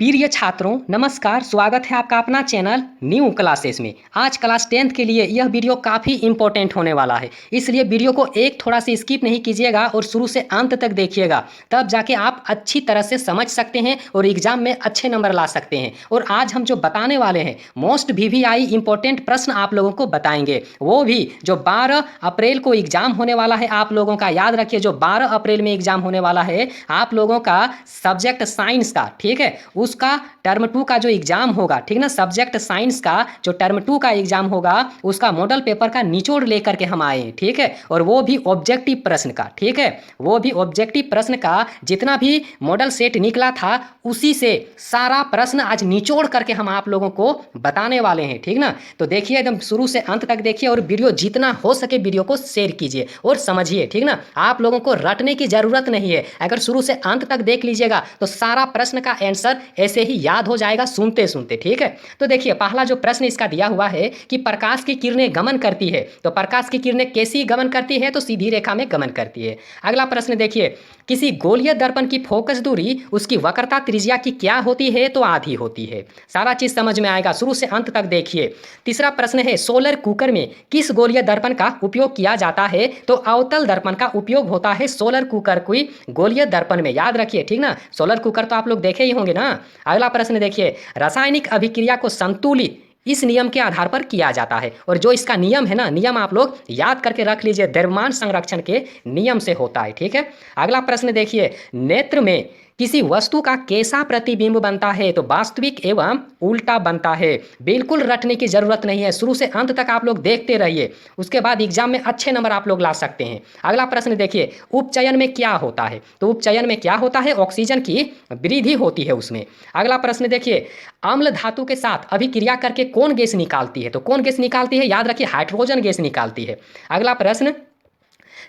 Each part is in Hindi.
प्रिय छात्रों नमस्कार, स्वागत है आपका अपना चैनल न्यू क्लासेस में। आज क्लास 10th के लिए यह वीडियो काफ़ी इंपॉर्टेंट होने वाला है, इसलिए वीडियो को एक थोड़ा सा स्किप नहीं कीजिएगा और शुरू से अंत तक देखिएगा, तब जाके आप अच्छी तरह से समझ सकते हैं और एग्जाम में अच्छे नंबर ला सकते हैं। और आज हम जो बताने वाले हैं मोस्ट VVI इंपॉर्टेंट प्रश्न आप लोगों को बताएंगे, वो भी जो 12 अप्रैल को एग्जाम होने वाला है आप लोगों का। याद रखिए, जो 12 अप्रैल में एग्जाम होने वाला है आप लोगों का सब्जेक्ट साइंस का, ठीक है, उसका टर्म 2 का जो एग्जाम होगा, ठीक ना, सब्जेक्ट साइंस का जो टर्म 2 का एग्जाम होगा उसका मॉडल पेपर का निचोड़ लेकर के हम आए हैं, ठीक है, और वो भी ऑब्जेक्टिव प्रश्न का, ठीक है, वो भी ऑब्जेक्टिव प्रश्न का जितना भी मॉडल सेट निकला था उसी से सारा प्रश्न आज निचोड़ करके हम आप लोगों को बताने वाले हैं, ठीक ना। तो देखिए एकदम शुरू से अंत तक देखिए और वीडियो जितना हो सके वीडियो को शेयर कीजिए और समझिए, ठीक ना। आप लोगों को रटने की जरूरत नहीं है, अगर शुरू से अंत तक देख लीजिएगा तो सारा प्रश्न का आंसर ऐसे ही याद हो जाएगा सुनते सुनते, ठीक है। तो देखिए पहला जो प्रश्न इसका दिया हुआ है कि प्रकाश की किरणें गमन करती है, तो प्रकाश की किरणें कैसी गमन करती है, तो सीधी रेखा में गमन करती है। अगला प्रश्न देखिए, किसी गोलीय दर्पण की फोकस दूरी उसकी वक्रता त्रिज्या की क्या होती है, तो आधी होती है। सारा चीज समझ में आएगा, शुरू से अंत तक देखिए। तीसरा प्रश्न है, सोलर कुकर में किस गोलीय दर्पण का उपयोग किया जाता है, तो अवतल दर्पण का उपयोग होता है सोलर कुकर की गोलीय दर्पण में। याद रखिए, ठीक ना, सोलर कुकर तो आप लोग देखे ही होंगे ना। अगला प्रश्न देखिए, रासायनिक अभिक्रिया को संतुलित इस नियम के आधार पर किया जाता है, और जो इसका नियम है ना, नियम आप लोग याद करके रख लीजिए, द्रव्यमान संरक्षण के नियम से होता है, ठीक है। अगला प्रश्न देखिए, नेत्र में किसी वस्तु का कैसा प्रतिबिंब बनता है, तो वास्तविक एवं उल्टा बनता है। बिल्कुल रटने की जरूरत नहीं है, शुरू से अंत तक आप लोग देखते रहिए, उसके बाद एग्जाम में अच्छे नंबर आप लोग ला सकते हैं। अगला प्रश्न देखिए, उपचयन में क्या होता है, तो उपचयन में क्या होता है, ऑक्सीजन की वृद्धि होती है उसमें। अगला प्रश्न देखिए, अम्ल धातु के साथ अभिक्रिया करके कौन गैस निकालती है, तो कौन गैस निकालती है, याद रखिए हाइड्रोजन गैस निकालती है। अगला प्रश्न,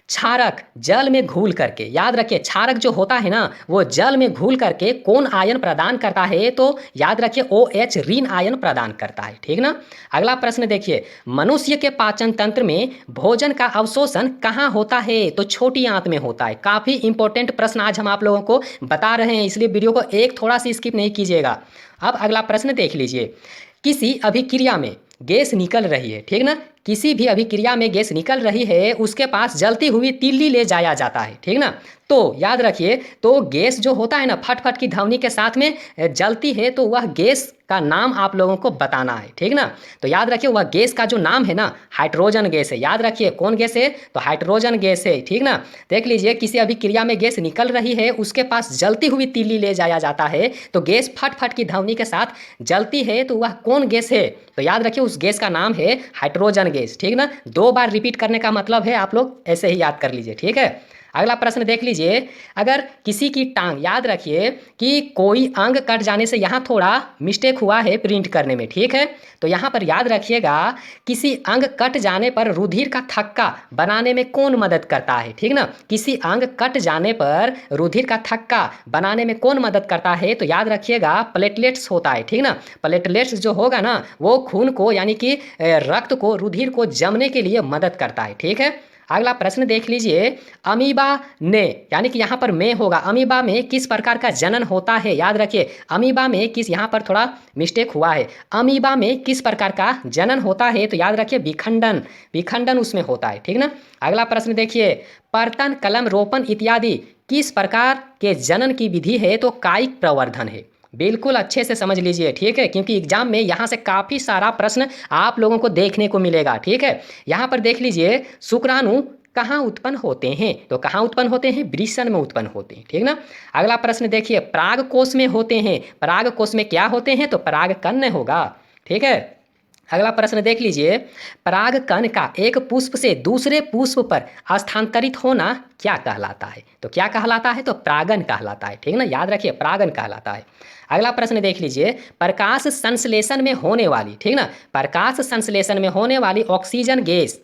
क्षारक जल में घुल करके, याद रखिए क्षारक जो होता है ना वो जल में घुल करके कौन आयन प्रदान करता है, तो याद रखिए OH ऋण आयन प्रदान करता है, ठीक ना। अगला प्रश्न देखिए, मनुष्य के पाचन तंत्र में भोजन का अवशोषण कहाँ होता है, तो छोटी आंत में होता है। काफी इंपॉर्टेंट प्रश्न आज हम आप लोगों को बता रहे हैं, इसलिए वीडियो को एक थोड़ा सी स्किप नहीं कीजिएगा। अब अगला प्रश्न देख लीजिए, किसी अभिक्रिया में गैस निकल रही है, ठीक ना, किसी भी अभिक्रिया में गैस निकल रही है, उसके पास जलती हुई तीली ले जाया जाता है, ठीक ना। तो याद रखिए, तो गैस जो होता है ना फटफट की ध्वनि के साथ में जलती है, तो वह गैस का नाम आप लोगों को बताना है, ठीक ना। तो याद रखिए वह गैस का जो नाम है ना हाइड्रोजन गैस है। याद रखिए कौन गैस है, तो हाइड्रोजन गैस है, ठीक ना। देख लीजिए, किसी अभिक्रिया में गैस निकल रही है, उसके पास जलती हुई तीली ले जाया जाता है, तो गैस फट की ध्वनि के साथ जलती है, तो वह कौन गैस है, तो याद रखिए उस गैस का नाम है हाइड्रोजन गैस, ठीक ना। 2 बार रिपीट करने का मतलब है, आप लोग ऐसे ही याद कर लीजिए, ठीक है। अगला प्रश्न देख लीजिए, अगर किसी की टांग, याद रखिए कि कोई अंग कट जाने से यहाँ थोड़ा मिस्टेक हुआ है प्रिंट करने में, ठीक है, तो यहाँ पर याद रखिएगा किसी अंग कट जाने पर रुधिर का थक्का बनाने में कौन मदद करता है, ठीक ना। किसी अंग कट जाने पर रुधिर का थक्का बनाने में कौन मदद करता है, तो याद रखिएगा प्लेटलेट्स होता है, ठीक ना। प्लेटलेट्स जो होगा ना वो खून को यानी कि रक्त को, रुधिर को जमने के लिए मदद करता है, ठीक है। अगला प्रश्न देख लीजिए, अमीबा ने, यानी कि यहाँ पर में होगा, अमीबा में किस प्रकार का जनन होता है, याद रखिए अमीबा में किस, यहाँ पर थोड़ा मिस्टेक हुआ है, अमीबा में किस प्रकार का जनन होता है, तो याद रखिए विखंडन, विखंडन उसमें होता है, ठीक ना। अगला प्रश्न देखिए, पर्तन, कलम, रोपण इत्यादि किस प्रकार के जनन की विधि है, तो कायिक प्रवर्धन है। बिल्कुल अच्छे से समझ लीजिए, ठीक है, क्योंकि एग्जाम में यहाँ से काफ़ी सारा प्रश्न आप लोगों को देखने को मिलेगा, ठीक है। यहाँ पर देख लीजिए, शुक्राणु कहाँ उत्पन्न होते हैं, तो कहाँ उत्पन्न होते हैं, वृषण में उत्पन्न होते हैं, ठीक ना। अगला प्रश्न देखिए, पराग कोश में होते हैं, पराग कोश में क्या होते हैं, तो पराग कण होगा, ठीक है। अगला प्रश्न देख लीजिए, परागकण का एक पुष्प से दूसरे पुष्प पर स्थानांतरित होना क्या कहलाता है, तो क्या कहलाता है, तो परागन कहलाता है, ठीक ना। याद रखिए परागन कहलाता है। अगला प्रश्न देख लीजिए, प्रकाश संश्लेषण में होने वाली, ठीक ना, प्रकाश संश्लेषण में होने वाली ऑक्सीजन गैस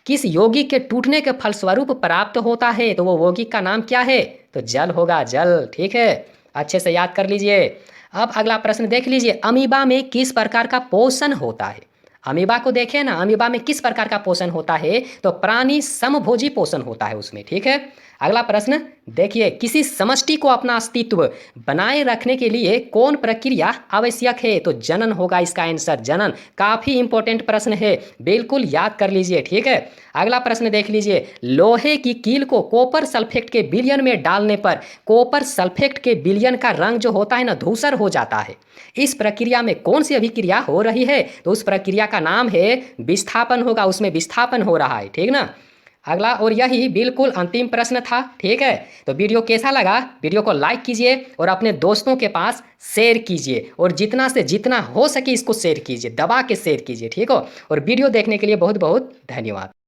किस यौगिक के टूटने के फलस्वरूप प्राप्त होता है, तो वो यौगिक का नाम क्या है, तो जल होगा, जल, ठीक है, अच्छे से याद कर लीजिए। अब अगला प्रश्न देख लीजिए, अमीबा में किस प्रकार का पोषण होता है, अमीबा को देखें ना, अमीबा में किस प्रकार का पोषण होता है, तो प्राणी समभोजी पोषण होता है उसमें, ठीक है। अगला प्रश्न देखिए, किसी समष्टि को अपना अस्तित्व बनाए रखने के लिए कौन प्रक्रिया आवश्यक है? तो जनन होगा इसका आंसर, जनन। काफ़ी इंपॉर्टेंट प्रश्न है, बिल्कुल याद कर लीजिए, ठीक है। अगला प्रश्न देख लीजिए, लोहे की कील को कॉपर सल्फेट के विलयन में डालने पर कॉपर सल्फेट के विलयन का रंग जो होता है ना, धूसर हो जाता है। इस प्रक्रिया में कौन सी अभिक्रिया हो रही है? तो उस प्रक्रिया का नाम है विस्थापन होगा, उसमें विस्थापन हो रहा है, ठीक ना। अगला और यही बिल्कुल अंतिम प्रश्न था, ठीक है। तो वीडियो कैसा लगा? वीडियो को लाइक कीजिए और अपने दोस्तों के पास शेयर कीजिए, और जितना से जितना हो सके इसको शेयर कीजिए, दबा के शेयर कीजिए, ठीक हो। और वीडियो देखने के लिए बहुत बहुत धन्यवाद।